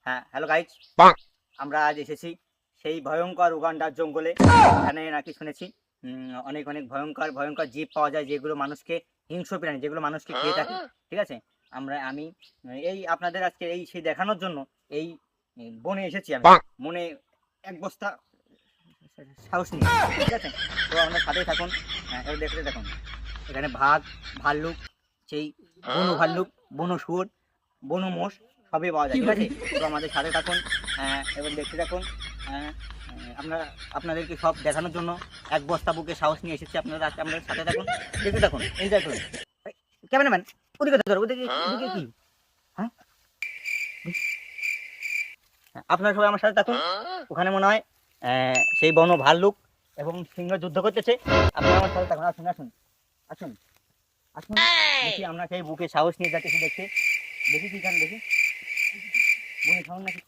হ্যাঁ, hello guys, আমরা আজ এসেছি সেই ভয়ঙ্কর উগান্ডার জঙ্গলে। এখানে নাকি শুনেছি অনেক অনেক ভয়ঙ্কর ভয়ঙ্কর জীব পাওয়া যায়, যেগুলো মানুষকে হিংস্র প্রাণী, যেগুলো মানুষকে খেয়ে থাকে। ঠিক আছে, আমি এই আপনাদের আজকে এই সেই দেখানোর জন্য এই বনে এসেছি আমি। মনে এক বস্তা সাহস নিয়ে, ঠিক আছে। তো আপনার সাথেই থাকুন। এবার দেখতে দেখুন, এখানে বাঘ, ভাল্লুক, সেই বন ভাল্লুক, বন শুয়োর, বন মোষ সবই পাওয়া যায়, ঠিক আছে। তো আমাদের সাথে থাকুন, এবার দেখতে থাকুন। আহ, আমরা আপনাদেরকে সব দেখানোর জন্য এক বস্তা বুকে সাহস নিয়ে এসেছি। আপনারা আজকে আমাদের সাথে থাকুন, দেখতে থাকুন, এনজয় করুন। ক্যামেরাম্যান, ওদিকে ধরো, ওদিকে ওদিকে কি? হ্যাঁ, আপনারা সবাই আমার সাথে থাকুন। ওখানে মনে হয় সেই বন ভাল্লুক এবং সিংহ যুদ্ধ করতেছে। আপনারা আমার সাথে থাকুন, আসুন আসুন আসুন আসুন। দেখি আমরা সেই বুকে সাহস নিয়ে যাচ্ছি, দেখছি দেখি কি কান, দেখি মনে সাউন্ড নাকি।